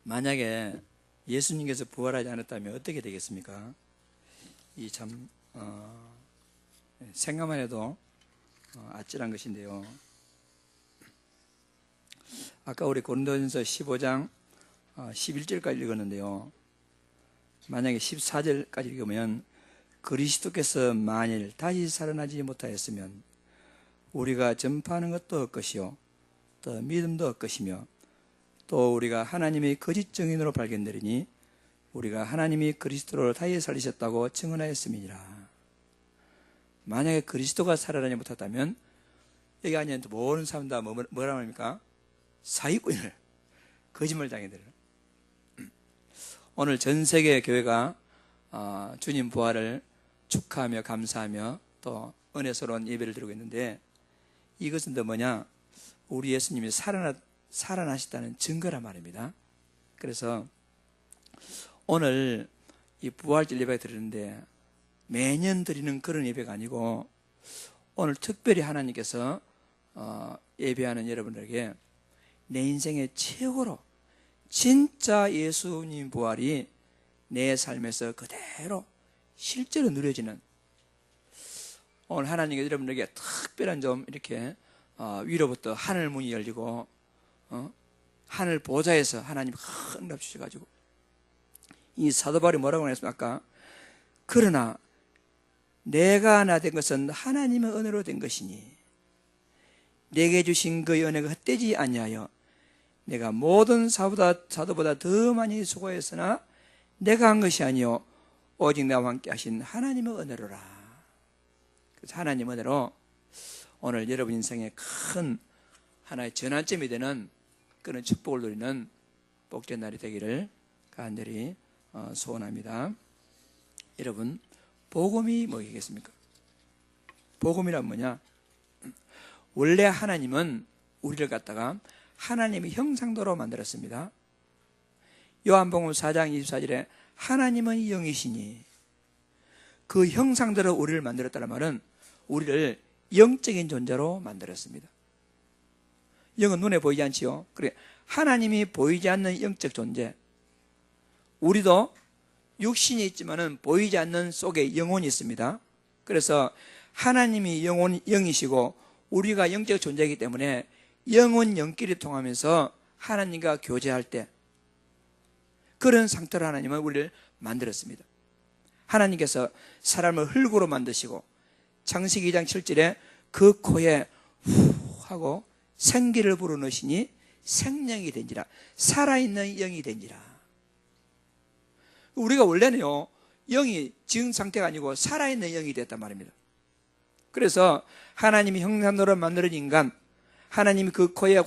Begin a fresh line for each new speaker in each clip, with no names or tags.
만약에 예수님께서 부활하지 않았다면 어떻게 되겠습니까? 이 참 생각만 해도 아찔한 것인데요. 아까 우리 고린도전서 15장 11절까지 읽었는데요. 만약에 14절까지 읽으면 그리스도께서 만일 다시 살아나지 못하였으면 우리가 전파하는 것도 헛것이요 또 믿음도 헛것이며 또 우리가 하나님의 거짓 증인으로 발견되리니 우리가 하나님이 그리스도를 다시 살리셨다고 증언하였음이니라. 만약에 그리스도가 살아나지 못했다면 여기 앉은 모든 사람 다 뭐라 합니까? 사기꾼을 거짓말 당해들어요. 오늘 전 세계 교회가 주님 부활을 축하하며 감사하며 또 은혜스러운 예배를 드리고 있는데, 이것은 또 뭐냐? 우리 예수님이 살아나셨다는 증거란 말입니다. 그래서 오늘 이 부활절 예배 드리는데 매년 드리는 그런 예배가 아니고, 오늘 특별히 하나님께서 예배하는 여러분들에게 내 인생의 최고로 진짜 예수님 부활이 내 삶에서 그대로 실제로 누려지는, 오늘 하나님께서 여러분들에게 특별한 좀 이렇게 위로부터 하늘 문이 열리고 하늘 보좌에서 하나님 큰 응답 주셔가지고, 이 사도 바울이 뭐라고 했습니까? 그러나 내가 하나 된 것은 하나님의 은혜로 된 것이니 내게 주신 그의 은혜가 헛되지 아니하여 내가 모든 사도보다 더 많이 수고했으나 내가 한 것이 아니요 오직 나와 함께 하신 하나님의 은혜로라. 그래서 하나님의 은혜로 오늘 여러분 인생에 큰 하나의 전환점이 되는 그런 축복을 누리는 복된 날이 되기를 간절히 소원합니다. 여러분, 복음이 뭐겠습니까? 복음이란 뭐냐? 원래 하나님은 우리를 갖다가 하나님의 형상대로 만들었습니다. 요한복음 4장 24절에 하나님은 영이시니, 그 형상대로 우리를 만들었다는 말은 우리를 영적인 존재로 만들었습니다. 영은 눈에 보이지 않지요. 그래, 하나님이 보이지 않는 영적 존재, 우리도 육신이 있지만은 보이지 않는 속에 영혼이 있습니다. 그래서 하나님이 영이시고 우리가 영적 존재이기 때문에 영혼 영끼리 통하면서 하나님과 교제할 때 그런 상태로 하나님은 우리를 만들었습니다. 하나님께서 사람을 흙으로 만드시고 창세기 2장 7절에 그 코에 후 하고 생기를 불어넣으시니 생명이 된지라, 살아있는 영이 된지라. 우리가 원래는요, 영이 지은 상태가 아니고 살아있는 영이 됐단 말입니다. 그래서 하나님이 형상대로 만들어진 인간, 하나님이 그 코에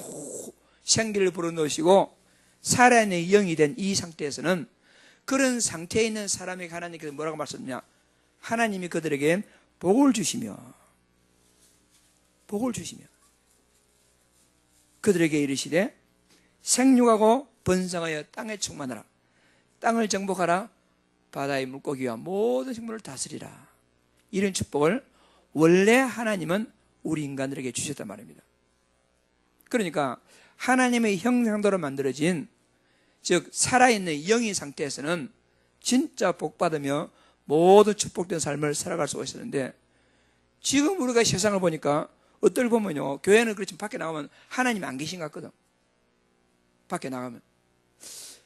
생기를 불어넣으시고 살아있는 영이 된 이 상태에서는, 그런 상태에 있는 사람에게 하나님께서 뭐라고 말씀하냐? 하나님이 그들에게 복을 주시며 그들에게 이르시되 생육하고 번성하여 땅에 충만하라, 땅을 정복하라, 바다의 물고기와 모든 생물을 다스리라. 이런 축복을 원래 하나님은 우리 인간들에게 주셨단 말입니다. 그러니까 하나님의 형상대로 만들어진, 즉 살아있는 영의 상태에서는 진짜 복받으며 모두 축복된 삶을 살아갈 수가 있었는데, 지금 우리가 세상을 보니까 어떨 보면요, 교회는 그렇지만 밖에 나가면 하나님이 안 계신 것 같거든. 밖에 나가면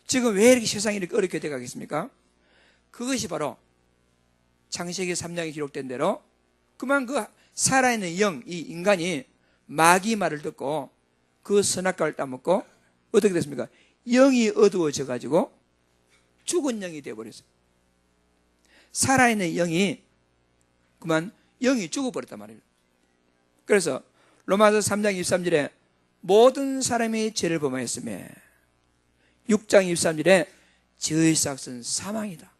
지금 왜 이렇게 세상이 이렇게 어렵게 돼가겠습니까? 그것이 바로 창세기 3장에 기록된 대로 그만 그 살아있는 영, 이 인간이 마귀 말을 듣고 그 선악과를 따먹고 어떻게 됐습니까? 영이 어두워져 가지고 죽은 영이 되어버렸어요. 살아있는 영이 그만 영이 죽어버렸단 말입니다. 그래서 로마서 3장 23절에 모든 사람이 죄를 범하였으며 6장 23절에 죄의 삭은 사망이다.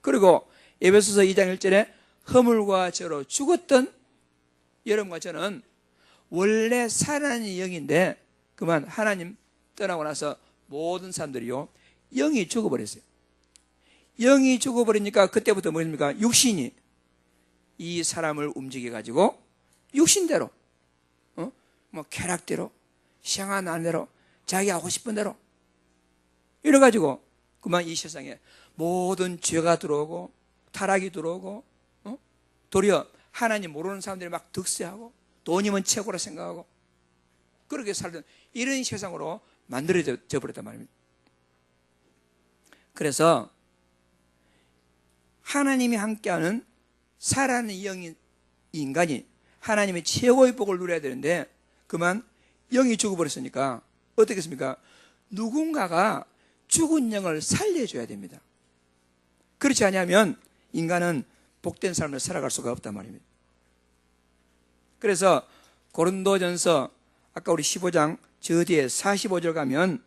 그리고 에베소서 2장 1절에 허물과 죄로 죽었던 여러분과 저는 원래 살아있는 영인데 그만 하나님 떠나고 나서 모든 사람들이요, 영이 죽어버렸어요. 영이 죽어버리니까 그때부터 뭐입니까? 육신이 이 사람을 움직여가지고 육신대로 뭐 쾌락대로, 시행한 대로, 자기 하고 싶은 대로 이래가지고 그만 이 세상에 모든 죄가 들어오고 타락이 들어오고 도리어 하나님 모르는 사람들이 막 득세하고 돈이면 최고라 생각하고 그렇게 살던 이런 세상으로 만들어져 버렸단 말입니다. 그래서 하나님이 함께하는 살아있는 영인 인간이 하나님의 최고의 복을 누려야 되는데 그만 영이 죽어버렸으니까 어떻게 했습니까? 누군가가 죽은 영을 살려줘야 됩니다. 그렇지 않으면 인간은 복된 삶을 살아갈 수가 없단 말입니다. 그래서 고린도전서 아까 우리 15장 저 뒤에 45절 가면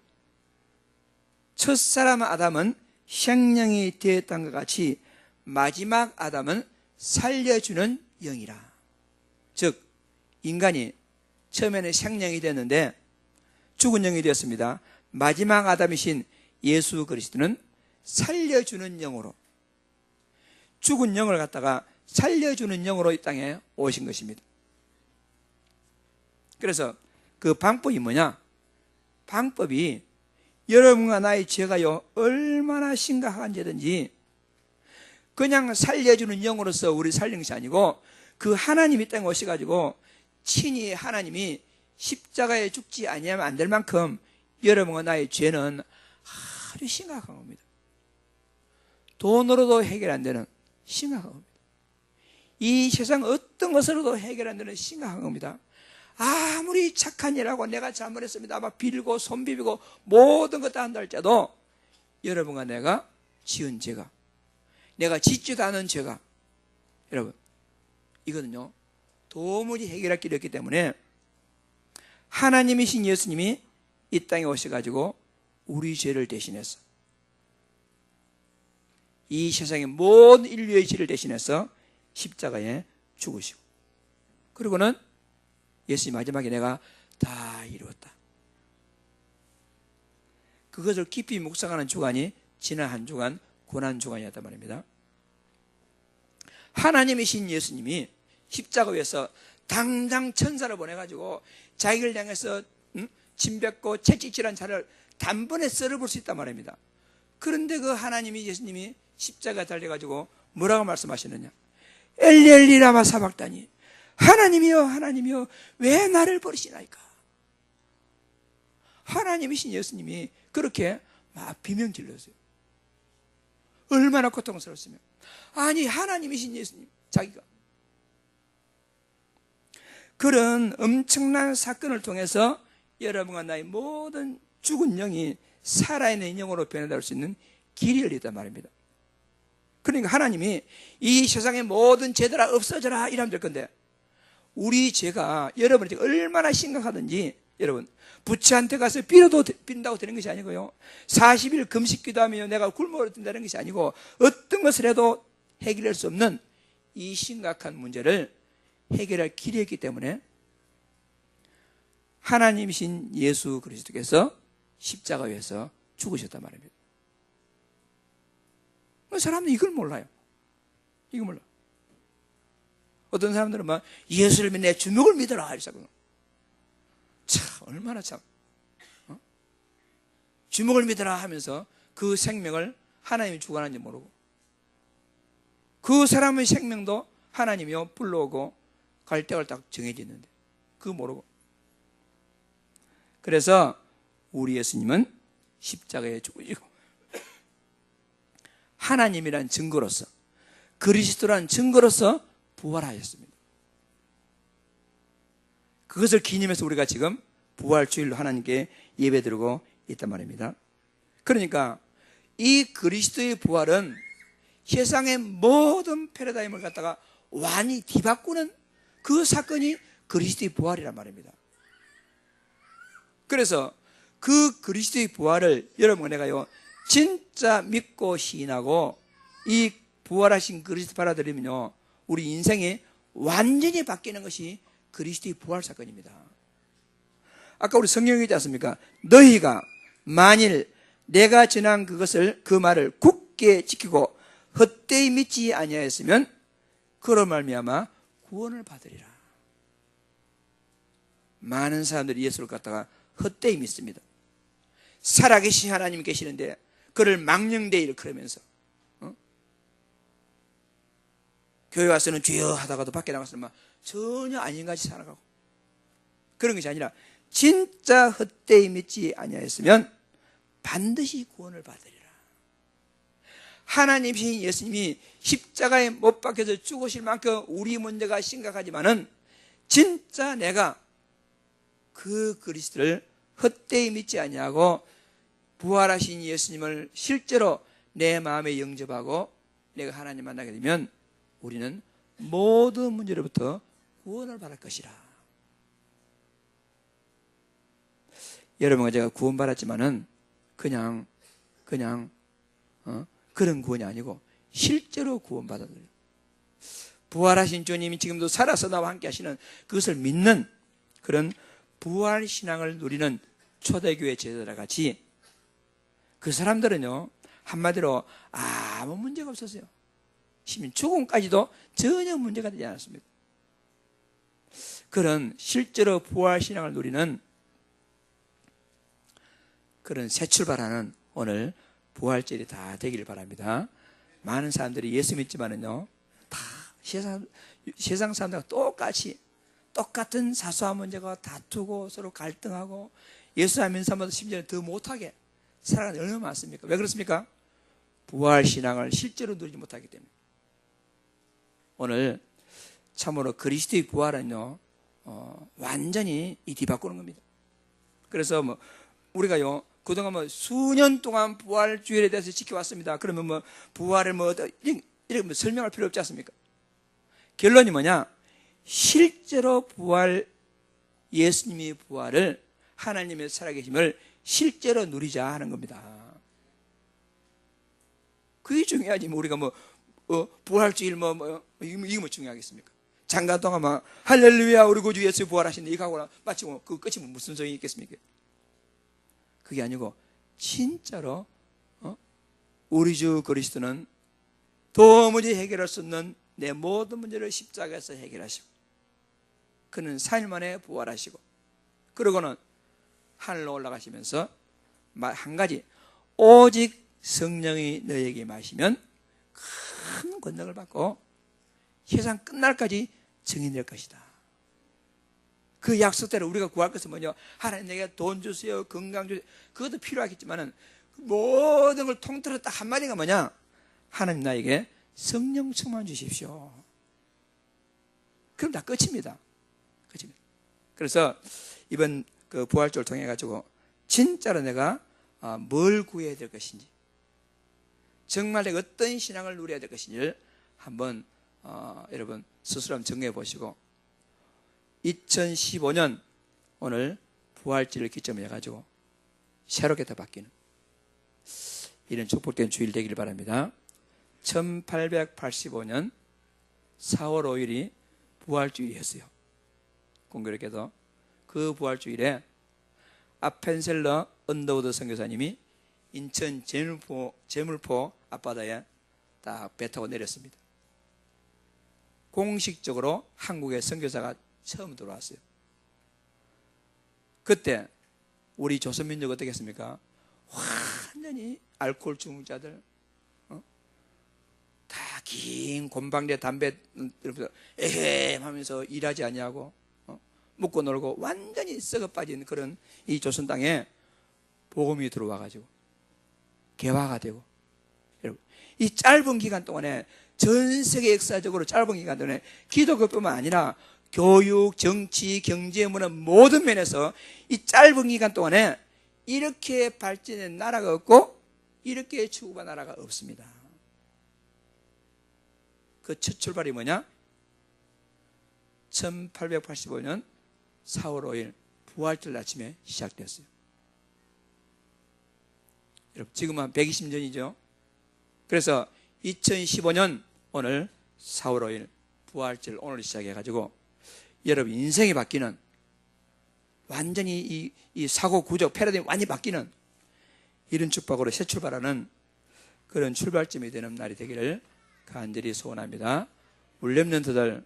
첫사람 아담은 생명이 되었던 것 같이 마지막 아담은 살려주는 영이라. 즉 인간이 처음에는 생명이 됐는데 죽은 영이 되었습니다. 마지막 아담이신 예수 그리스도는 살려주는 영으로 죽은 영을 갖다가 살려주는 영으로 이 땅에 오신 것입니다. 그래서 그 방법이 뭐냐? 방법이 여러분과 나의 죄가요 얼마나 심각한지든지 그냥 살려주는 영으로서 우리 살린 것이 아니고 그 하나님이 땅에 오셔가지고 친히 하나님이 십자가에 죽지 아니하면 안 될 만큼 여러분과 나의 죄는 아주 심각한 겁니다. 돈으로도 해결 안 되는 심각한 겁니다. 이 세상 어떤 것으로도 해결 안 되는 심각한 겁니다. 아무리 착한 일하고 내가 잘못했습니다 막 빌고 손 비비고 모든 것 다 한다 할지라도 여러분과 내가 지은 죄가 내가 짓지도 않은 죄가 여러분 이거는요 도무지 해결할 길이 없기 때문에 하나님이신 예수님이 이 땅에 오셔가지고 우리 죄를 대신해서 이 세상의 모든 인류의 죄를 대신해서 십자가에 죽으시고 그리고는 예수님 마지막에 내가 다 이루었다. 그것을 깊이 묵상하는 주간이 지난 한 주간 고난주간이었단 말입니다. 하나님이신 예수님이 십자가 위에서 당장 천사를 보내가지고 자기를 향해서 침뱉고 채찍질한 자를 단번에 썰어볼 수 있단 말입니다. 그런데 그 하나님이 예수님이 십자가에 달려가지고 뭐라고 말씀하시느냐? 엘리 엘리 라마 사박다니 하나님이여 하나님이여 왜 나를 버리시나이까? 하나님이신 예수님이 그렇게 막 비명 질렀어요. 얼마나 고통스러웠으면. 아니 하나님이신 예수님 자기가 그런 엄청난 사건을 통해서 여러분과 나의 모든 죽은 영이 살아있는 영으로 변화될 수 있는 길이 열렸단 말입니다. 그러니까 하나님이 이 세상의 모든 죄들아 없어져라 이러면 될 건데 우리 죄가 여러분이 얼마나 심각하든지 여러분 부처한테 가서 빌어도 빈다고 되는 것이 아니고요 40일 금식 기도하며 내가 굶어 든다는 것이 아니고 어떤 것을 해도 해결할 수 없는 이 심각한 문제를 해결할 길이 있기 때문에 하나님이신 예수 그리스도께서 십자가 위에서 죽으셨단 말입니다. 사람들은 이걸 몰라요. 이걸 몰라. 어떤 사람들은 막 예수를 믿어 내 주먹을 믿어라 이러고 참 얼마나 참 주먹을 믿어라 하면서 그 생명을 하나님이 주관하는지 모르고 그 사람의 생명도 하나님이요 불러오고 갈대가 딱 정해져 있는데 그거 모르고 그래서 우리 예수님은 십자가에 죽으시고 하나님이란 증거로서 그리스도란 증거로서 부활하셨습니다. 그것을 기념해서 우리가 지금 부활주일로 하나님께 예배드리고 있단 말입니다. 그러니까 이 그리스도의 부활은 세상의 모든 패러다임을 갖다가 완전히 뒤바꾸는 그 사건이 그리스도의 부활이란 말입니다. 그래서 그 그리스도의 부활을 여러분 내가요 진짜 믿고 시인하고 이 부활하신 그리스도 받아들이면요 우리 인생이 완전히 바뀌는 것이 그리스도의 부활 사건입니다. 아까 우리 성경에 있지 않습니까? 너희가 만일 내가 전한 그것을 그 말을 굳게 지키고 헛되이 믿지 아니하였으면 그로 말미암아 구원을 받으리라. 많은 사람들이 예수를 갖다가 헛되이 믿습니다. 살아계신 하나님 계시는데 그를 망령되이 일컬으면서 교회 와서는 주여 하다가도 밖에 나가서는 막 전혀 아닌같이 살아가고, 그런 것이 아니라 진짜 헛되이 믿지 아니하였으면 반드시 구원을 받으리라. 하나님이신 예수님이 십자가에 못 박혀서 죽으실 만큼 우리 문제가 심각하지만은 진짜 내가 그 그리스도를 헛되이 믿지 아니하고 부활하신 예수님을 실제로 내 마음에 영접하고 내가 하나님 만나게 되면 우리는 모든 문제로부터 구원을 받을 것이라. 여러분과 제가 구원받았지만은 그냥 그런 구원이 아니고 실제로 구원받아들여요. 부활하신 주님이 지금도 살아서 나와 함께 하시는 그것을 믿는 그런 부활신앙을 누리는 초대교회 제자들과 같이 그 사람들은요, 한마디로 아무 문제가 없었어요. 심지어 죽음까지도 전혀 문제가 되지 않았습니다. 그런 실제로 부활신앙을 누리는 그런 새 출발하는 오늘 부활절이 다 되기를 바랍니다. 많은 사람들이 예수 믿지만은요, 다 세상 사람들과 똑같은 사소한 문제가 다투고 서로 갈등하고 예수 안 믿는 사람보다 심지어 더 못하게 살아가는 얼마나 많습니까? 왜 그렇습니까? 부활신앙을 실제로 누리지 못하기 때문에. 오늘 참으로 그리스도의 부활은요, 완전히 이 뒤바꾸는 겁니다. 그래서 우리가요, 그동안 수년 동안 부활주일에 대해서 지켜왔습니다. 그러면 부활을 이렇게 설명할 필요 없지 않습니까? 결론이 뭐냐? 실제로 예수님의 부활을, 하나님의 살아계심을 실제로 누리자 하는 겁니다. 그게 중요하지. 우리가 부활주일 이거 중요하겠습니까? 장가 동안 할렐루야 우리 구주 예수 부활하신다 이거 하고 마치고 그 끝이면 무슨 소용이 있겠습니까? 그게 아니고 진짜로 우리 주 그리스도는 도무지 해결할 수 없는 내 모든 문제를 십자가에서 해결하시고 그는 4일 만에 부활하시고 그러고는 하늘로 올라가시면서 한 가지, 오직 성령이 너에게 마시면 큰 권능을 받고 세상 끝날까지 증인될 것이다. 그 약속대로 우리가 구할 것은 뭐냐? 하나님 내게 돈 주세요, 건강 주세요. 그것도 필요하겠지만은 모든 걸 통틀어 딱 한마디가 뭐냐? 하나님 나에게 성령 충만 주십시오. 그럼 다 끝입니다. 끝입니다. 그래서 이번 그 부활절을 통해 가지고 진짜로 내가 뭘 구해야 될 것인지, 정말 내가 어떤 신앙을 누려야 될 것인지를 한번 여러분 스스로 한번 정리해 보시고 2015년 오늘 부활절을 기점으로 해가지고 새롭게 다 바뀌는 이런 축복된 주일 되기를 바랍니다. 1885년 4월 5일이 부활주일이었어요. 공교롭게도 그 부활주일에 아펜셀러 언더우드 선교사님이 인천 제물포 앞바다에 딱 배 타고 내렸습니다. 공식적으로 한국의 선교사가 처음 들어왔어요. 그때 우리 조선민족 어떻게 했습니까? 완전히 알코올 중독자들, 다 긴 곰방대 담배 에헴 하면서 일하지 아니하고 먹고 놀고 완전히 썩어 빠진 그런 이 조선 땅에 복음이 들어와 가지고 개화가 되고, 여러분 이 짧은 기간 동안에 전 세계 역사적으로 짧은 기간 동안에 기독교뿐만 아니라 교육, 정치, 경제, 문화 모든 면에서 이 짧은 기간 동안에 이렇게 발전된 나라가 없고 이렇게 추구한 나라가 없습니다. 그 첫 출발이 뭐냐? 1885년 4월 5일 부활절 아침에 시작됐어요. 여러분 지금 한 120년 전이죠. 그래서 2015년 오늘 4월 5일 부활절 오늘 시작해가지고 여러분 인생이 바뀌는, 완전히 이 사고 구조 패러다임이 완전히 바뀌는 이런 축복으로 새 출발하는 그런 출발점이 되는 날이 되기를 간절히 소원합니다. 우리 렘넌트들,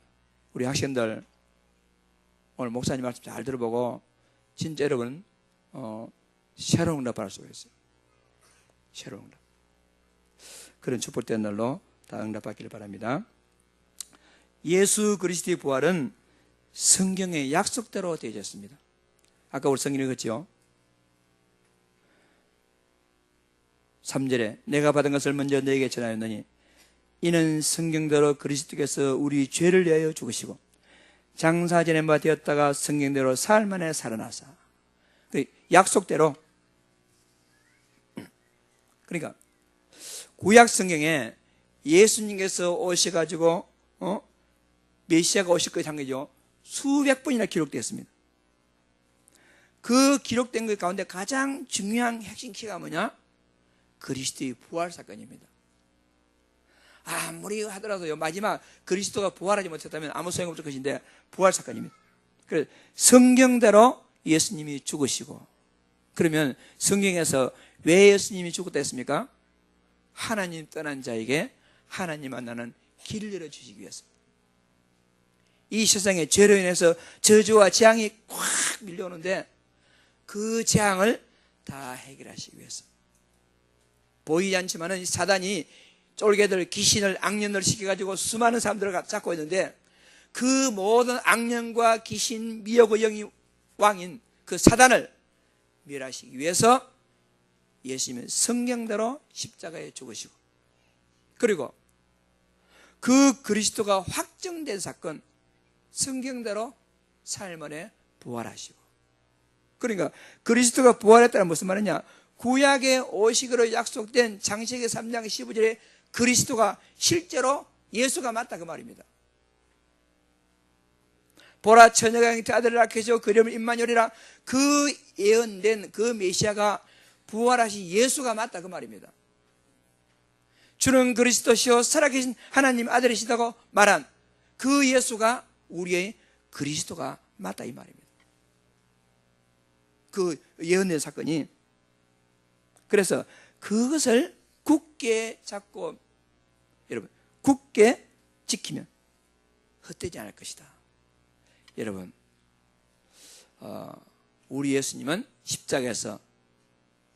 우리 학생들 오늘 목사님 말씀 잘 들어보고 진짜 여러분 새로운 응답받을 수가 있어요. 새로운 응답. 그런 축복된 날로 다 응답받기를 바랍니다. 예수 그리스도의 부활은 성경의 약속대로 되어졌습니다. 아까 우리 성경 읽었죠? 3절에 내가 받은 것을 먼저 너에게 전하였느니 이는 성경대로 그리스도께서 우리 죄를 위하여 죽으시고 장사전에 되었다가 성경대로 사흘 만에 살아나사. 약속대로. 그러니까 구약 성경에 예수님께서 오셔가지고 메시아가 오실 것이 한 거죠. 수백 번이나 기록되었습니다. 그 기록된 것 가운데 가장 중요한 핵심 키가 뭐냐? 그리스도의 부활 사건입니다. 아무리 하더라도요, 마지막 그리스도가 부활하지 못했다면 아무 소용없을 것인데 부활 사건입니다. 그래서 성경대로 예수님이 죽으시고, 그러면 성경에서 왜 예수님이 죽었다 했습니까? 하나님 떠난 자에게 하나님 만나는 길을 열어주시기 위해서입니다. 이 세상에 죄로 인해서 저주와 재앙이 꽉 밀려오는데 그 재앙을 다 해결하시기 위해서. 보이지 않지만은 사단이 쫄개들, 귀신을, 악년을 시켜가지고 수많은 사람들을 잡고 있는데 그 모든 악년과 귀신, 미혹의 영이 왕인 그 사단을 멸하시기 위해서 예수님은 성경대로 십자가에 죽으시고, 그리고 그 그리스도가 확정된 사건, 성경대로 사흘 만에 부활하시고. 그러니까 그리스도가 부활했다는 무슨 말이냐? 구약의 오식으로 약속된 창세기 3장 15절에 그리스도가 실제로 예수가 맞다 그 말입니다. 보라 처녀가 잉태 아들을 낳게 하시고 그 이름을 임마누엘이라. 그 예언된 그 메시아가 부활하신 예수가 맞다 그 말입니다. 주는 그리스도시요 살아계신 하나님 아들이시다고 말한 그 예수가 우리의 그리스도가 맞다 이 말입니다. 그 예언된 사건이. 그래서 그것을 굳게 잡고 여러분 굳게 지키면 헛되지 않을 것이다. 여러분 우리 예수님은 십자가에서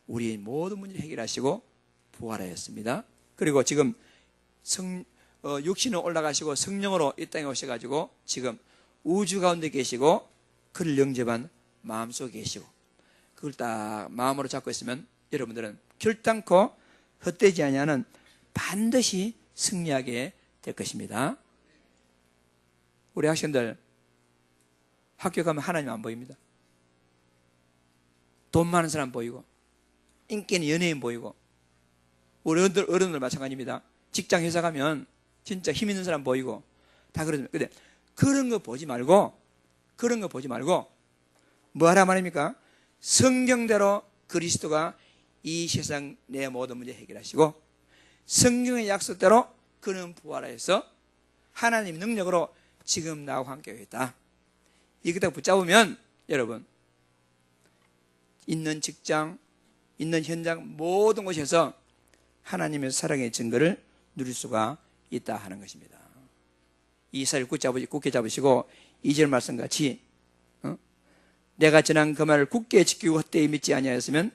우리의 모든 문제를 해결하시고 부활하였습니다. 그리고 지금 육신은 올라가시고 성령으로 이 땅에 오셔가지고 지금 우주 가운데 계시고 그를 영접한 마음속에 계시고 그걸 딱 마음으로 잡고 있으면 여러분들은 결단코 헛되지 아니하는 반드시 승리하게 될 것입니다. 우리 학생들 학교 가면 하나님 안 보입니다. 돈 많은 사람 보이고 인기 있는 연예인 보이고, 우리 어른들 마찬가지입니다. 직장 회사 가면 진짜 힘 있는 사람 보이고 다 그러죠. 근데 그런 거 보지 말고 뭐 하라 말입니까? 성경대로 그리스도가 이 세상 내 모든 문제 해결하시고 성경의 약속대로 그는 부활하여서 하나님 능력으로 지금 나와 함께 있다. 이거다 붙잡으면 여러분 있는 직장, 있는 현장 모든 곳에서 하나님의 사랑의 증거를 누릴 수가 있다 하는 것입니다. 이 사실 굳게 잡으시고 2절 말씀같이 내가 전한 그 말을 굳게 지키고 헛되이 믿지 아니하였으면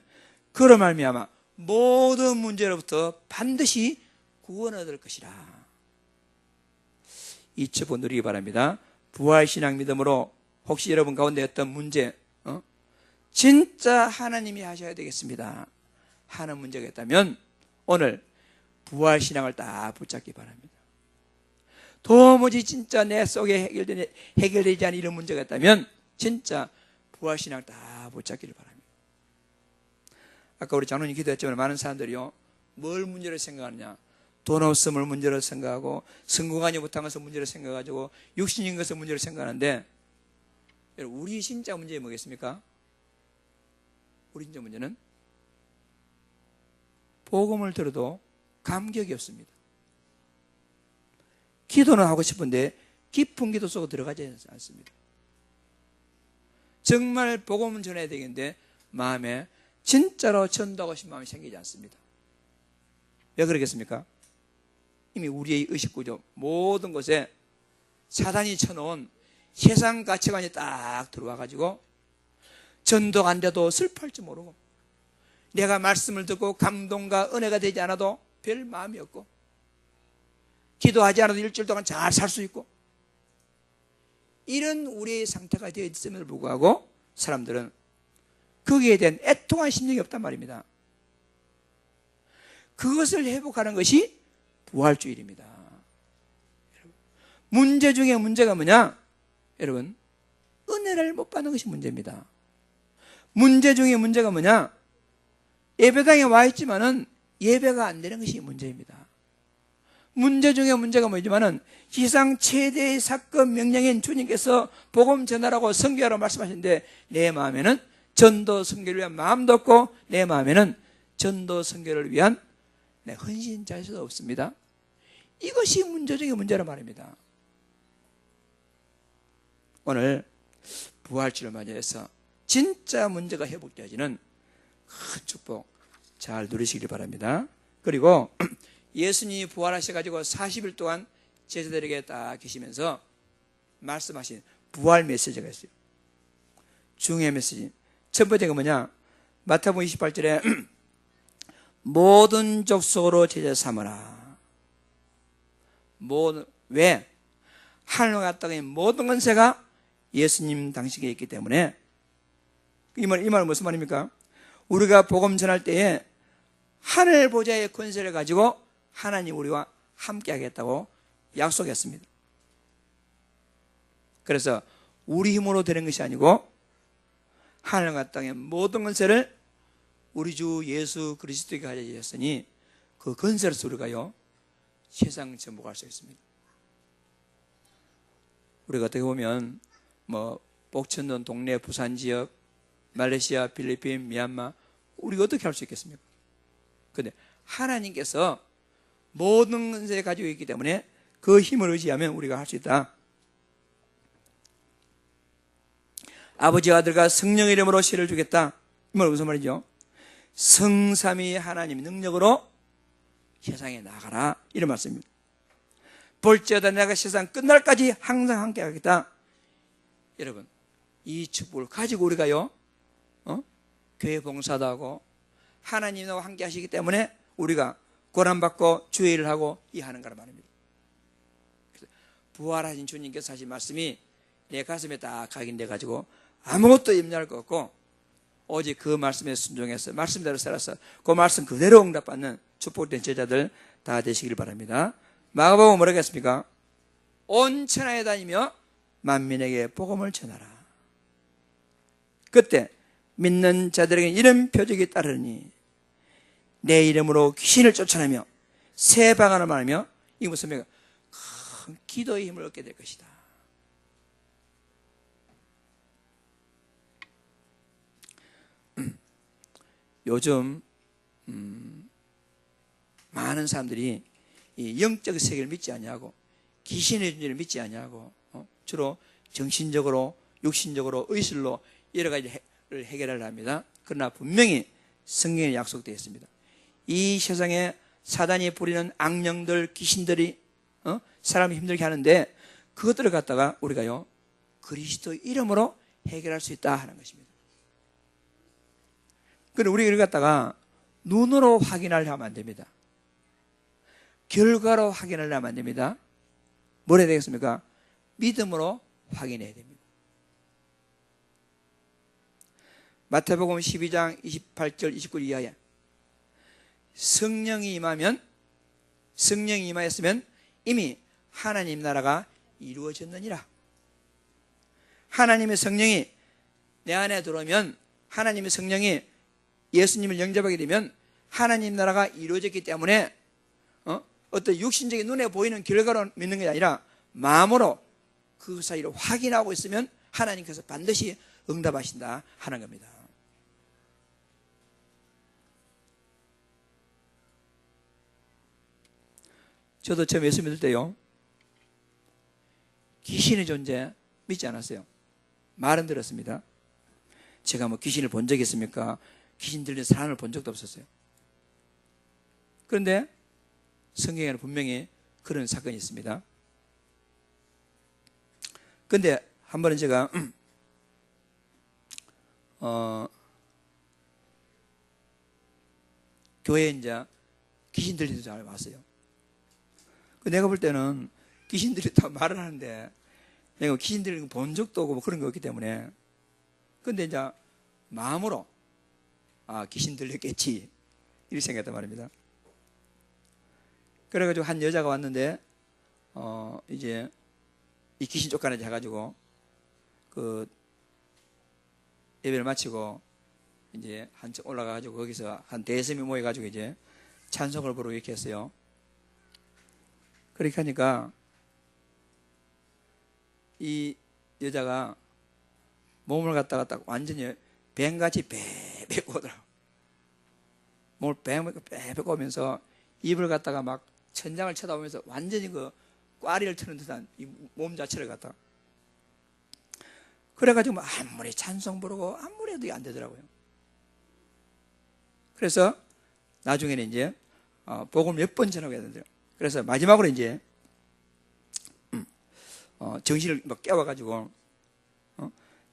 그로 말미암아 모든 문제로부터 반드시 구원을 얻을 것이라. 이 축복 누리기 바랍니다. 부활신앙 믿음으로 혹시 여러분 가운데 어떤 문제 진짜 하나님이 하셔야 되겠습니다 하는 문제가 있다면 오늘 부활신앙을 딱 붙잡기 바랍니다. 도무지 진짜 내 속에 해결되지 않은 이런 문제가 있다면 진짜 부활신앙을 딱 붙잡기를 바랍니다. 아까 우리 장로님 기도했지만 많은 사람들이요 뭘 문제로 생각하느냐? 돈 없음을 문제로 생각하고 성공하지 못한 것을 문제로 생각하고 육신인 것을 문제로 생각하는데 우리 진짜 문제는 뭐겠습니까? 우리 진짜 문제는 복음을 들어도 감격이 없습니다. 기도는 하고 싶은데 깊은 기도 속으로 들어가지 않습니다. 정말 복음을 전해야 되겠는데 마음에 진짜로 전도하고 싶은 마음이 생기지 않습니다. 왜 그러겠습니까? 이미 우리의 의식구조 모든 곳에 사단이 쳐놓은 세상 가치관이 딱 들어와가지고 전도가 안 돼도 슬퍼할 줄 모르고 내가 말씀을 듣고 감동과 은혜가 되지 않아도 별 마음이 없고, 기도하지 않아도 일주일 동안 잘 살 수 있고, 이런 우리의 상태가 되어 있음에도 불구하고 사람들은 거기에 대한 애통한 심정이 없단 말입니다. 그것을 회복하는 것이 부활주일입니다. 문제 중에 문제가 뭐냐? 여러분, 은혜를 못 받는 것이 문제입니다. 문제 중에 문제가 뭐냐? 예배당에 와 있지만은 예배가 안 되는 것이 문제입니다. 문제 중에 문제가 뭐지만은 세상 최대의 사건 명령인 주님께서 복음 전하라고 선교하라고 말씀하시는데 내 마음에는 전도 선교를 위한 마음도 없고 내 마음에는 전도 선교를 위한 헌신 자세도 없습니다. 이것이 문제 중에 문제란 말입니다. 오늘 부활주를 맞이해서 진짜 문제가 회복되어지는 큰 축복 잘 누리시길 바랍니다. 그리고 예수님이 부활하셔가지고 40일 동안 제자들에게 딱 계시면서 말씀하신 부활 메시지가 있어요. 중요한 메시지. 첫 번째가 뭐냐? 마태복음 28절에 모든 족속으로 제자 삼으라. 왜? 하늘과 땅의 모든 권세가 예수님 당시에 있기 때문에. 이 말은 무슨 말입니까? 우리가 복음 전할 때에 하늘 보좌의 권세를 가지고 하나님 우리와 함께 하겠다고 약속했습니다. 그래서 우리 힘으로 되는 것이 아니고 하늘과 땅의 모든 권세를 우리 주 예수 그리스도에게 가져주셨으니 그 권세로서 우리가요 세상 정복할 수 있습니다. 우리가 어떻게 보면 복천동 동네 부산 지역, 말레이시아, 필리핀, 미얀마 우리가 어떻게 할 수 있겠습니까? 그런데 하나님께서 모든 권세를 가지고 있기 때문에 그 힘을 의지하면 우리가 할 수 있다. 아버지와 아들과 성령의 이름으로 세를 주겠다. 이 말은 무슨 말이죠? 성삼위 하나님의 능력으로 세상에 나가라 이런 말씀입니다. 볼지어다 내가 세상 끝날까지 항상 함께 하겠다. 여러분 이 축복을 가지고 우리가요 교회 봉사도 하고 하나님과 함께 하시기 때문에 우리가 고난받고 주의 일을 하고 이하는 거란 말입니다. 부활하신 주님께서 하신 말씀이 내 가슴에 딱 각인돼 가지고 아무것도 염려할 거 없고 오직 그 말씀에 순종해서 말씀대로 살아서 그 말씀 그대로 응답받는 축복된 제자들 다 되시길 바랍니다. 마가복음 뭐라고 했습니까? 온 천하에 다니며 만민에게 복음을 전하라. 그때 믿는 자들에게 이런 표적이 따르니 내 이름으로 귀신을 쫓아내며 새 방언을 말하며 이 무슨 말이야? 큰 기도의 힘을 얻게 될 것이다. 요즘 많은 사람들이 이 영적 세계를 믿지 아니하고 귀신의 존재를 믿지 아니하고 주로 정신적으로 육신적으로 의술로 여러 가지를 해결하려 합니다. 그러나 분명히 성경에 약속되어 있습니다. 이 세상에 사단이 부리는 악령들 귀신들이 사람을 힘들게 하는데 그것들을 갖다가 우리가요 그리스도 이름으로 해결할 수 있다 하는 것입니다. 그런데 우리가 이걸 갖다가 눈으로 확인하려 하면 안 됩니다. 결과로 확인하려 하면 안 됩니다. 뭘 해야 되겠습니까? 믿음으로 확인해야 됩니다. 마태복음 12장 28절 29절 이하에 성령이 임하였으면 이미 하나님 나라가 이루어졌느니라. 하나님의 성령이 내 안에 들어오면 하나님의 성령이 예수님을 영접하게 되면 하나님 나라가 이루어졌기 때문에 어떤 육신적인 눈에 보이는 결과로 믿는 게 아니라 마음으로 그 사이를 확인하고 있으면 하나님께서 반드시 응답하신다 하는 겁니다. 저도 처음 예수 믿을 때요 귀신의 존재 믿지 않았어요. 말은 들었습니다. 제가 귀신을 본 적이 있습니까? 귀신 들린 사람을 본 적도 없었어요. 그런데 성경에는 분명히 그런 사건이 있습니다. 그런데 한 번은 제가 교회에 이제 귀신 들리는 사람이 왔어요. 내가 볼 때는 귀신들이 다 말을 하는데 내가 귀신 들리는 거 본 적도 없고 뭐 그런 거 없기 때문에, 근데 이제 마음으로 귀신 들렸겠지 이렇게 생각했단 말입니다. 그래가지고 한 여자가 왔는데 이제 이 귀신 쫓아내자 해가지고 그 예배를 마치고 이제 한층 올라가가지고 거기서 한 대여섯이 모여가지고 이제 찬송을 부르고 이렇게 했어요. 그렇게 하니까 이 여자가 몸을 갖다가 딱 완전히 뱀같이 베베고 오더라고. 몸을 베베고 오면서 입을 갖다가 막 천장을 쳐다보면서 완전히 그 꽈리를 트는 듯한 이 몸 자체를 갖다가, 그래가지고 아무리 찬송 부르고 아무리 해도 안 되더라고요. 그래서 나중에는 이제 복음을 몇 번 전하고 해야 된대요. 그래서 마지막으로 이제 정신을 막 깨워가지고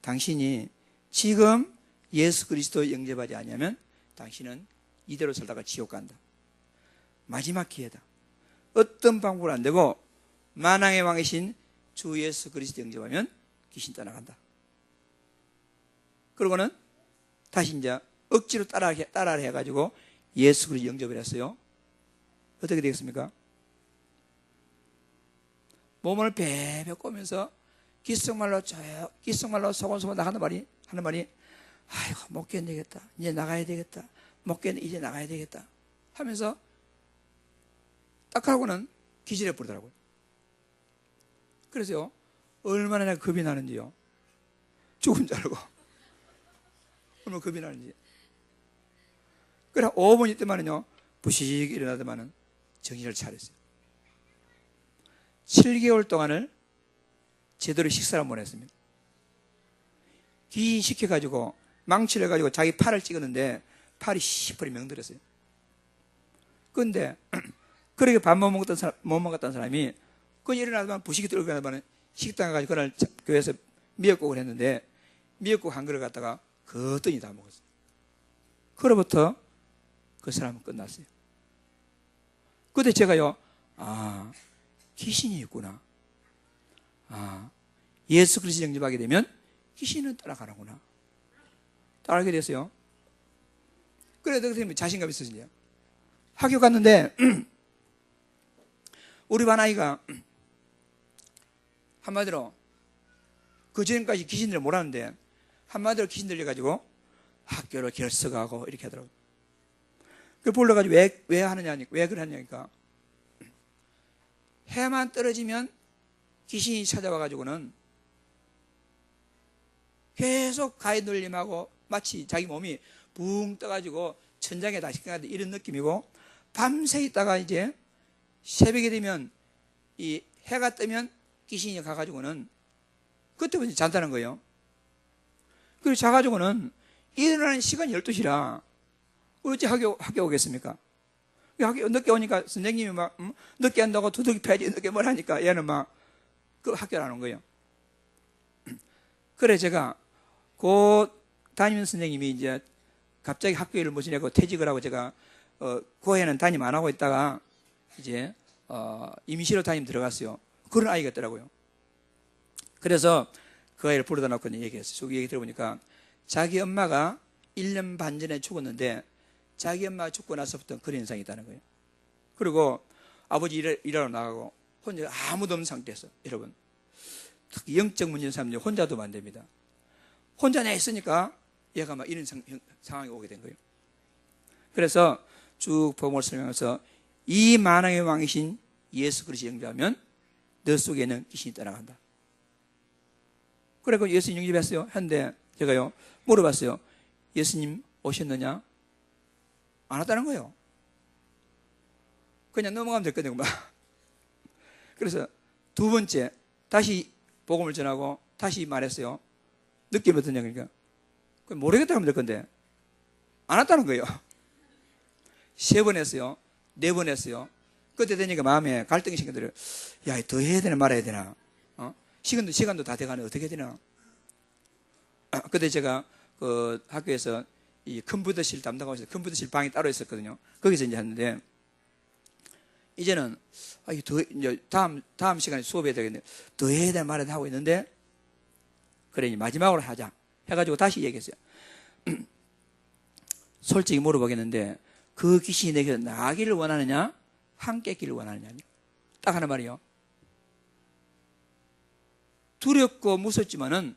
당신이 지금 예수 그리스도 영접하지 않으면 당신은 이대로 살다가 지옥 간다. 마지막 기회다. 어떤 방법으로 안 되고 만왕의 왕이신 주 예수 그리스도 영접하면 귀신 떠나간다. 그러고는 다시 이제 억지로 따라 해가지고 예수 그리스도 영접을 했어요. 어떻게 되겠습니까? 몸을 베베 꼬면서 귓속말로 소곤소곤 하는 말이 아이고 못 견디겠다, 이제 나가야 되겠다, 못 견디 이제 나가야 되겠다 하면서 딱 하고는 기절해 버리더라고요. 그래서요, 얼마나 겁이 나는지요. 죽은 줄 알고 얼마나 겁이 나는지. 그래 5분 있더만은요 부식 일어나더만은 정신을 차렸어요. 7개월 동안을 제대로 식사를 못 했습니다. 귀신 시켜가지고 망치를 해가지고 자기 팔을 찍었는데 팔이 시퍼리 명들었어요. 그런데 그렇게 밥 못 먹었던 사람이 그 일어나더만 부식이 들고 일어나더만 식당에 가지고 그날 교회에서 미역국을 했는데 미역국 한 그릇 갖다가 거뜬히 다 먹었어요. 그로부터 그 사람은 끝났어요. 그때 제가요, 귀신이 있구나. 예수 그리스도 영접하게 되면 귀신은 떠나가는구나. 딱 알게 됐어요. 그래도 자신감이 있으신데요. 학교 갔는데 우리 반 아이가 한마디로 그 전까지 귀신들을 몰랐는데 한마디로 귀신 들려가지고 학교를 결석하고 이렇게 하더라고요. 그 불러가지고 왜 하느냐니까, 왜 그러냐니까, 해만 떨어지면 귀신이 찾아와가지고는 계속 가위 눌림하고 마치 자기 몸이 붕 떠가지고 천장에 다시 가는 이런 느낌이고, 밤새 있다가 이제 새벽이 되면 이 해가 뜨면 귀신이 가가지고는 그때부터 잔다는 거예요. 그리고 자가지고는 일어나는 시간이 12시라 어찌 학교 오겠습니까? 학교 늦게 오니까 선생님이 막 늦게 한다고 두들기 패야지 늦게 뭘 하니까 얘는 막 그 학교를 안 온 거예요. 그래 제가 그 담임 선생님이 이제 갑자기 학교 일을 못 지내고 퇴직을 하고 제가 그 해는 담임 안 하고 있다가 이제 임시로 담임 들어갔어요. 그런 아이가 있더라고요. 그래서 그 아이를 불러다 놓고 얘기했어요. 얘기 들어보니까 자기 엄마가 1년 반 전에 죽었는데 자기 엄마가 죽고 나서부터 그런 현상이 있다는 거예요. 그리고 아버지 일하러 나가고 혼자 아무도 없는 상태에서, 여러분 특히 영적 문제 있는 사람들이 혼자도 안 됩니다. 혼자 내 있으니까 얘가 막 이런 상황이 오게 된 거예요. 그래서 쭉 복음을 설명해서 이 만왕의 왕이신 예수 그리스도 영접하면 너 속에는 귀신이 떠나간다. 그래서 예수님 영접했어요. 했는데 제가요 물어봤어요. 예수님 오셨느냐? 안 왔다는 거예요. 그냥 넘어가면 될 거네요. 그래서 두 번째 다시 복음을 전하고 다시 말했어요. 느낌이 어떠냐 그러니까 모르겠다 하면 될 건데 안 왔다는 거예요. 3번 했어요. 4번 했어요. 그때 되니까 마음에 갈등이 생기더래요. 야, 더 해야 되나 말아야 되나? 시간도 다 돼가네. 어떻게 해야 되나? 그때 제가 그 학교에서 이 컴퓨터실 담당하고 있어요. 컴퓨터실 방이 따로 있었거든요. 거기서 이제 했는데, 이제는 이제 다음 시간에 수업해야 되겠네요. 더 해야 될 말을 하고 있는데, 그래 이제 마지막으로 하자 해가지고 다시 얘기했어요. 솔직히 물어보겠는데, 그 귀신이 내게 나가기를 원하느냐, 함께 있기를 원하느냐. 딱 하는 말이요. 두렵고 무섭지만은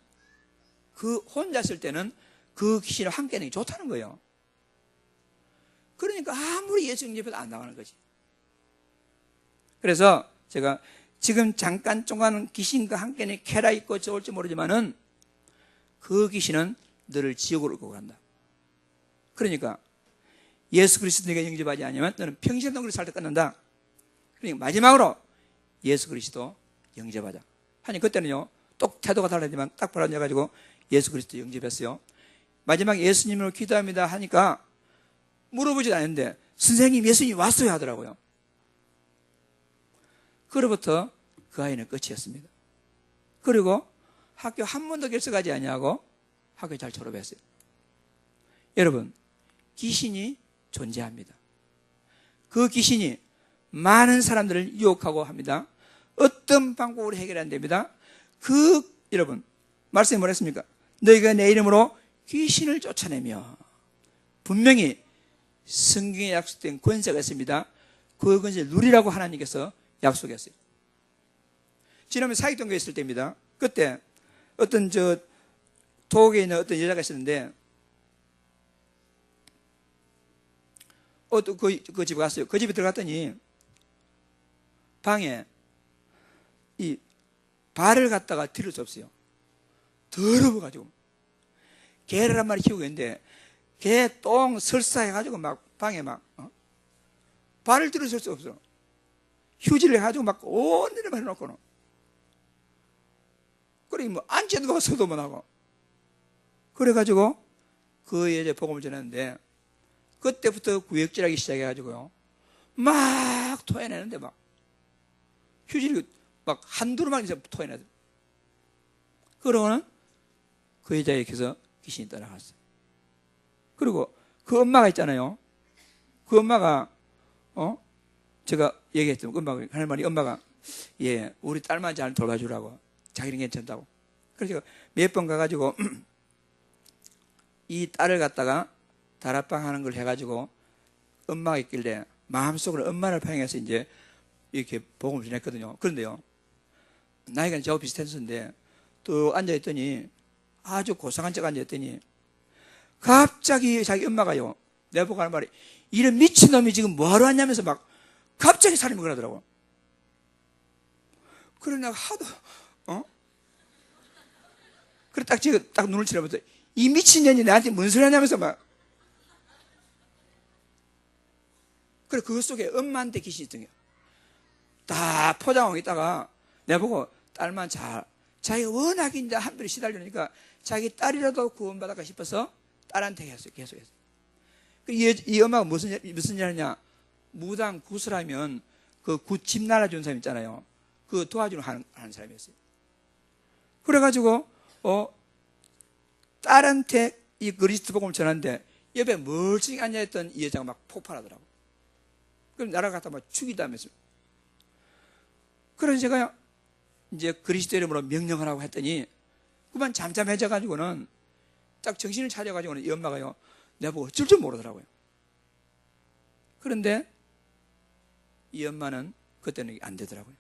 그 혼자 있을 때는 그 귀신과 함께 있는 게 좋다는 거예요. 그러니까 아무리 예수 영접해도 안 나가는 거지. 그래서 제가 지금 잠깐 동안 귀신과 함께는 캐라 있고 좋을지 모르지만은 그 귀신은 너를 지옥으로 끌고 간다. 그러니까 예수 그리스도 네가 영접하지 않으면 너는 평생 동안 살 때 끝난다. 그러니까 마지막으로 예수 그리스도 영접하자. 아니 그때는요 또 태도가 달라지만 딱 벌어져가지고 예수 그리스도 영접했어요. 마지막에 예수님으로 기도합니다 하니까 물어보지도 않는데 선생님 예수님 왔어요 하더라고요. 그로부터 그 아이는 끝이었습니다. 그리고 학교 한 번도 결석하지 아니하고 학교 잘 졸업했어요. 여러분 귀신이 존재합니다. 그 귀신이 많은 사람들을 유혹하고 합니다. 어떤 방법으로 해결이 안 됩니다. 여러분 말씀이 뭐라 했습니까? 너희가 내 이름으로 귀신을 쫓아내며 분명히 성경에 약속된 권세가 있습니다. 그 권세를 누리라고 하나님께서 약속했어요. 지난번에 사익동교에 있을 때입니다. 그때 어떤 도곡에 있는 어떤 여자가 있었는데 그 집에 갔어요. 그 집에 들어갔더니 방에 이 발을 갖다가 들을 수 없어요. 더러워가지고 개를 한 마리 키우고 있는데 개 똥 설사해가지고 막 방에 막 발을 들을 수 없어. 휴지를 해가지고 막 온 일을 해놓고는 그래 뭐 앉지도 서도 못하고 그래가지고 그 여자 복음을 전했는데 그때부터 구역질하기 시작해가지고요 막 토해내는데 막 휴지를 막 한두루만 이상 토해내더라고요. 그러고는 그 여자에게서 귀신이 떠나갔어요. 그리고 그 엄마가 있잖아요. 그 엄마가 제가 얘기했죠. 할 말이 엄마가 예 우리 딸만 잘 돌봐주라고 자기는 괜찮다고. 그래서 몇 번 가가지고 이 딸을 갖다가 다락방 하는 걸 해가지고 엄마가 있길래 마음속으로 엄마를 평해서 이제 이렇게 복음을 전했거든요. 그런데요 나이가 저하고 비슷했었는데 또 앉아있더니 아주 고상한 척 앉아있더니 갑자기 자기 엄마가요 내보고 하는 말이 이런 미친놈이 지금 뭐하러 왔냐면서 막 갑자기 살인을 그러더라고. 그래 내가 하도 그래 딱 눈을 치러보면서 이 미친년이 나한테 뭔 소리 하냐면서 막 그래 그것 속에 엄마한테 귀신이 있던 거야. 다 포장하고 있다가 내보고 딸만 잘 자기가 워낙 이제 한별이 시달리니까 자기 딸이라도 구원받을까 싶어서 딸한테 했어요. 계속해서. 이 엄마가 무슨 일 하냐 무당 구슬하면 그 집 날아준 사람 있잖아요. 그 도와주는 하는 사람이었어요. 그래가지고 딸한테 이 그리스도 복음을 전하는데 옆에 멀쩡히 앉아있던 이 여자가 막 폭발하더라고. 그럼 나라 갖다 막 죽이다면서. 그래서 제가 이제 그리스도 이름으로 명령하라고 했더니 그만 잠잠해져가지고는 딱 정신을 차려가지고는 이 엄마가요 내보고 어쩔 줄 모르더라고요. 그런데 이 엄마는 그때는 안 되더라고요.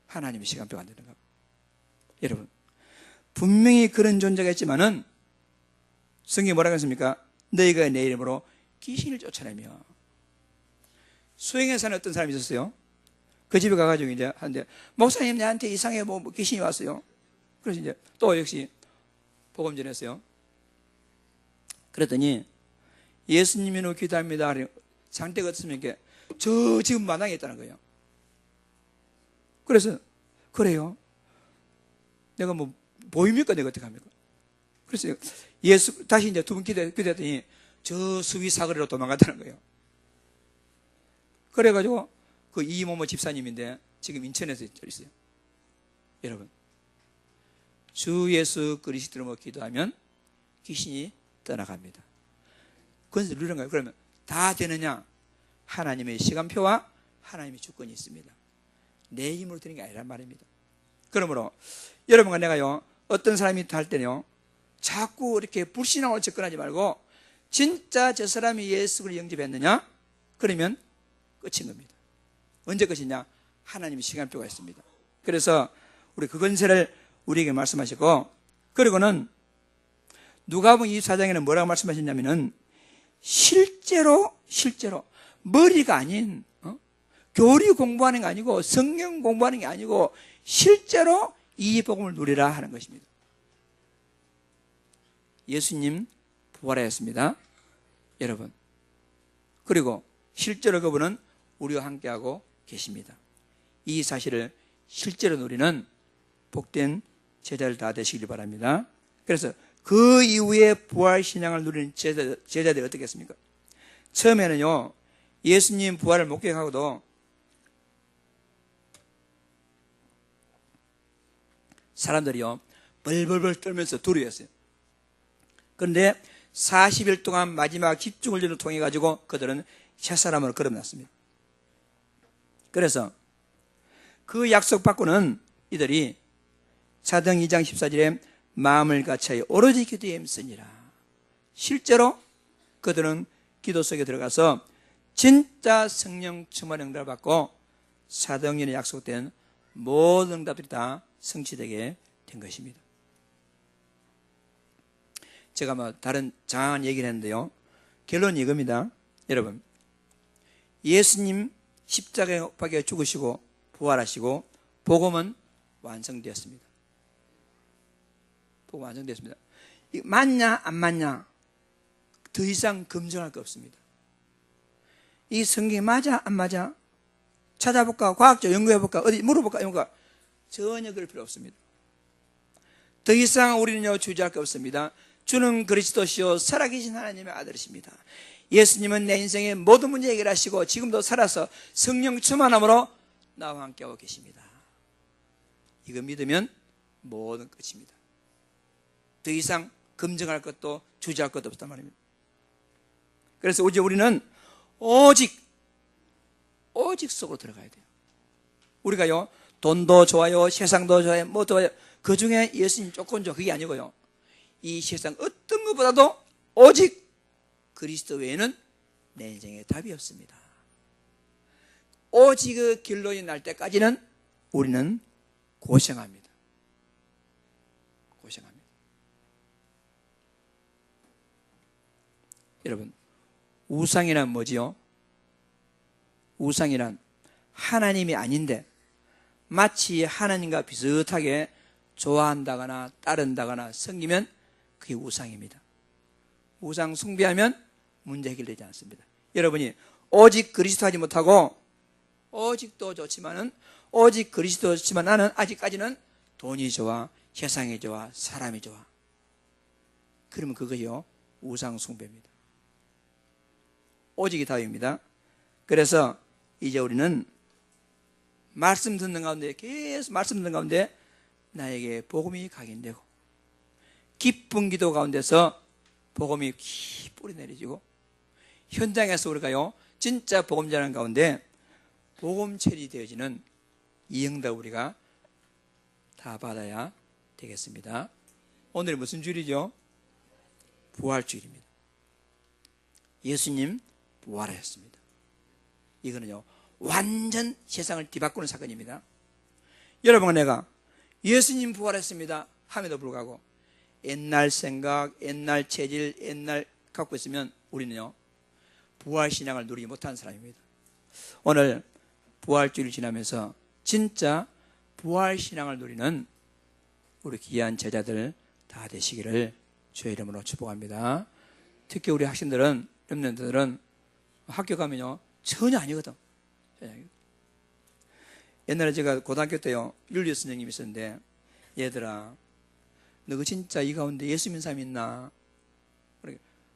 하나님의 시간표가 안 되는가. 여러분 분명히 그런 존재가 있지만은 성경이 뭐라고 했습니까? 너희가 내 이름으로 귀신을 쫓아내며. 수행에 사는 어떤 사람이 있었어요. 그 집에 가가지고 이제 하는데 목사님 나한테 이상해 뭐 귀신이 왔어요. 그래서 이제 또 역시 복음 전했어요. 그랬더니 예수님이로 기도합니다. 상태가 어떻습니까? 이렇게 저 지금 마당에 있다는 거예요. 그래서 그래요. 내가 뭐 보입니까? 내가 어떻게 합니까? 그래서 다시 이제 두 번 기도했더니 저 수위 사거리로 도망갔다는 거예요. 그래가지고 그 이모모 집사님인데 지금 인천에서 있어요. 여러분 주 예수 그리스도로 기도하면 귀신이 떠나갑니다. 그것을 누리는 거예요. 그러면 다 되느냐? 하나님의 시간표와 하나님의 주권이 있습니다. 내 힘으로 되는 게 아니란 말입니다. 그러므로 여러분과 내가요, 어떤 사람이 할 때는요, 자꾸 이렇게 불신앙으로 접근하지 말고 진짜 저 사람이 예수를 영접했느냐? 그러면 끝인 겁니다. 언제 끝이냐? 하나님의 시간표가 있습니다. 그래서 우리 그 건세를 우리에게 말씀하시고, 그리고는 누가복음 24장에는 뭐라고 말씀하셨냐면은 실제로 머리가 아닌 교리 공부하는 게 아니고 성경 공부하는 게 아니고 실제로 이 복음을 누리라 하는 것입니다. 예수님 부활하였습니다, 여러분. 그리고 실제로 그분은 우리와 함께하고 계십니다. 이 사실을 실제로 누리는 복된 제자들 다 되시길 바랍니다. 그래서 그 이후에 부활신앙을 누리는 제자들이 어떻겠습니까? 처음에는요, 예수님 부활을 목격하고도 사람들이요, 벌벌벌 떨면서 두려워했어요. 그런데 40일 동안 마지막 집중훈련을 통해 가지고 그들은 새사람으로 거듭났습니다. 그래서 그 약속 받고는 이들이 사도행 2장 14절에 마음을 같이 오로지 기도에 힘쓰니라. 실제로 그들은 기도 속에 들어가서 진짜 성령 충만 응답을 받고 사도행전에 약속된 모든 응답들이 다 성취되게 된 것입니다. 제가 뭐 다른 장황한 얘기를 했는데요, 결론이 이겁니다. 여러분, 예수님 십자가에 못 박혀 죽으시고 부활하시고 복음은 완성되었습니다. 복음 완성되었습니다. 맞냐 안 맞냐 더 이상 검증할 거 없습니다. 이 성경이 맞아 안 맞아 찾아볼까, 과학적 연구해볼까, 어디 물어볼까, 이런 거 전혀 그럴 필요 없습니다. 더 이상 우리는요 주저할 거 없습니다. 주는 그리스도시요 살아계신 하나님의 아들이십니다. 예수님은 내 인생의 모든 문제 해결하시고 지금도 살아서 성령 충만함으로 나와 함께하고 계십니다. 이거 믿으면 모든 끝입니다. 더 이상 검증할 것도 주저할 것도 없단 말입니다. 그래서 이제 우리는 오직 속으로 들어가야 돼요. 우리가요, 돈도 좋아요, 세상도 좋아요, 뭐 좋아요, 그 중에 예수님 조건 좋아, 그게 아니고요, 이 세상 어떤 것보다도 오직 그리스도 외에는 내 인생에 답이 없습니다. 오직 그 결론이 날 때까지는 우리는 고생합니다. 고생합니다. 여러분, 우상이란 뭐지요? 우상이란 하나님이 아닌데 마치 하나님과 비슷하게 좋아한다거나 따른다거나 섬기면 그게 우상입니다. 우상 숭배하면 문제 해결되지 않습니다. 여러분이 오직 그리스도 하지 못하고 오직도 좋지만은 오직 그리스도 좋지만 나는 아직까지는 돈이 좋아, 세상이 좋아, 사람이 좋아. 그러면 그거요 우상 숭배입니다. 오직이 답입니다. 그래서 이제 우리는 말씀 듣는 가운데, 계속 말씀 듣는 가운데 나에게 복음이 각인되고 기쁜 기도 가운데서 복음이 깊이 뿌리 내려지고 현장에서 우리가요 진짜 복음 전하는 가운데 복음 처리되어지는 이 응답 우리가 다 받아야 되겠습니다. 오늘 무슨 주일이죠? 부활주일입니다. 예수님 부활하셨습니다. 이거는요 완전 세상을 뒤바꾸는 사건입니다. 여러분과 내가 예수님 부활했습니다 함에도 불구하고 옛날 생각, 옛날 체질, 옛날 갖고 있으면 우리는요 부활신앙을 누리지 못하는 사람입니다. 오늘 부활주일을 지나면서 진짜 부활신앙을 누리는 우리 귀한 제자들 다 되시기를 주의 이름으로 축복합니다. 특히 우리 학생들은, 렘넌트들은 학교 가면요 전혀 아니거든. 옛날에 제가 고등학교 때요 윤리 선생님이 있었는데, 얘들아 너가 진짜 이 가운데 예수 믿는 사람 있나?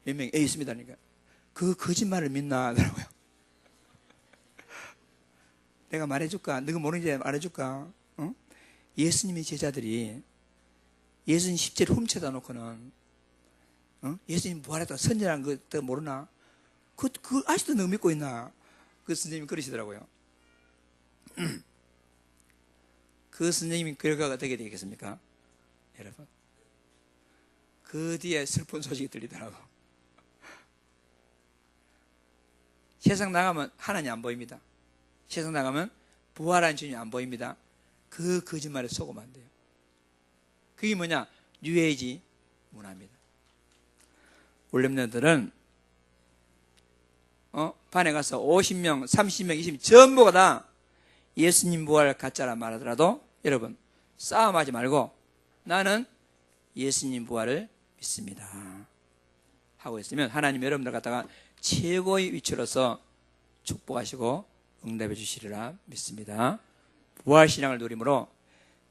몇 명이 있습니다. 그러니까 그 거짓말을 믿나 하더라고요. 내가 말해줄까? 너가 모르는지 말해줄까? 어? 예수님의 제자들이 예수님 십자를 훔쳐다 놓고는 예수님 부활했다 선전한 거 모르나? 그 아직도 너 믿고 있나? 그 선생님이 그러시더라고요. 그 선생님이 결과가 어떻게 되겠습니까? 여러분, 그 뒤에 슬픈 소식이 들리더라고. 세상 나가면 하나님 안 보입니다. 세상 나가면 부활한 주님이 안 보입니다. 그 거짓말에 속으면 안 돼요. 그게 뭐냐? 뉴에이지 문화입니다. 우리 렘넌트들은 반에 가서 50명, 30명, 20명 전부가 다 예수님 부활 가짜라 말하더라도 여러분 싸움하지 말고 나는 예수님 부활을 믿습니다 하고 있으면 하나님 여러분들 갖다가 최고의 위치로서 축복하시고 응답해 주시리라 믿습니다. 부활신앙을 누림으로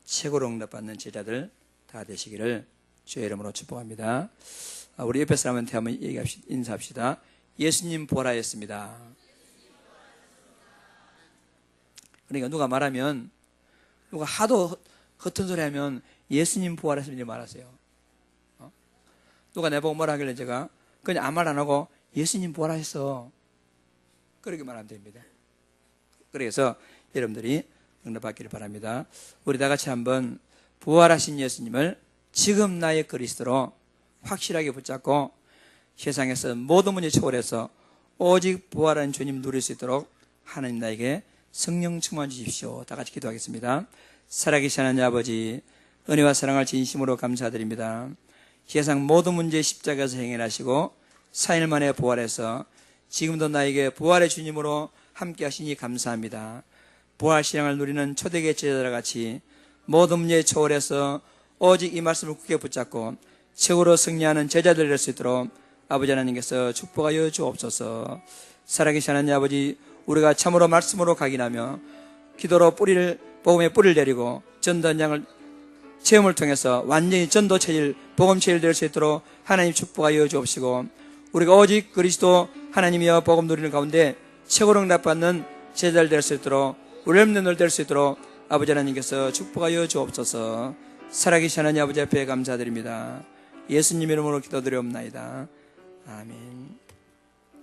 최고로 응답받는 제자들 다 되시기를 주의 이름으로 축복합니다. 우리 옆에 사람한테 한번 인사합시다. 예수님 부활하였습니다. 그러니까 누가 말하면, 누가 하도 겉은 소리 하면 예수님 부활하셨습니다 말하세요. 누가 내보고 뭐라 하길래 제가 그냥 아무 말 안 하고 예수님 부활하셨어 그렇게 말하면 됩니다. 그래서 여러분들이 응답받기를 바랍니다. 우리 다 같이 한번 부활하신 예수님을 지금 나의 그리스도로 확실하게 붙잡고 세상에서 모든 문제 초월해서 오직 부활한 주님 누릴 수 있도록 하나님 나에게 성령 충만 주십시오. 다 같이 기도하겠습니다. 살아계신 하나님 아버지, 은혜와 사랑을 진심으로 감사드립니다. 세상 모든 문제 십자가에서 행해하시고 4일 만에 부활해서 지금도 나에게 부활의 주님으로 함께 하시니 감사합니다. 부활신앙을 누리는 초대교회 제자들과 같이 모든 문제에 초월해서 오직 이 말씀을 굳게 붙잡고 최고로 승리하는 제자들이 될 수 있도록 아버지 하나님께서 축복하여 주옵소서. 살아계신 하나님 아버지, 우리가 참으로 말씀으로 각인하며 기도로 복음의 뿌리를 내리고 전도현장을 체험을 통해서 완전히 전도 체질, 복음 체질 될 수 있도록 하나님 축복하여 주옵시고, 우리가 오직 그리스도 하나님이여 복음 누리는 가운데 최고로 응답받는 제자들 될 수 있도록, 우리 렘넌트들 될 수 있도록 아버지 하나님께서 축복하여 주옵소서. 살아계신 하나님 아버지 앞에 감사드립니다. 예수님 이름으로 기도드리옵나이다. 아멘.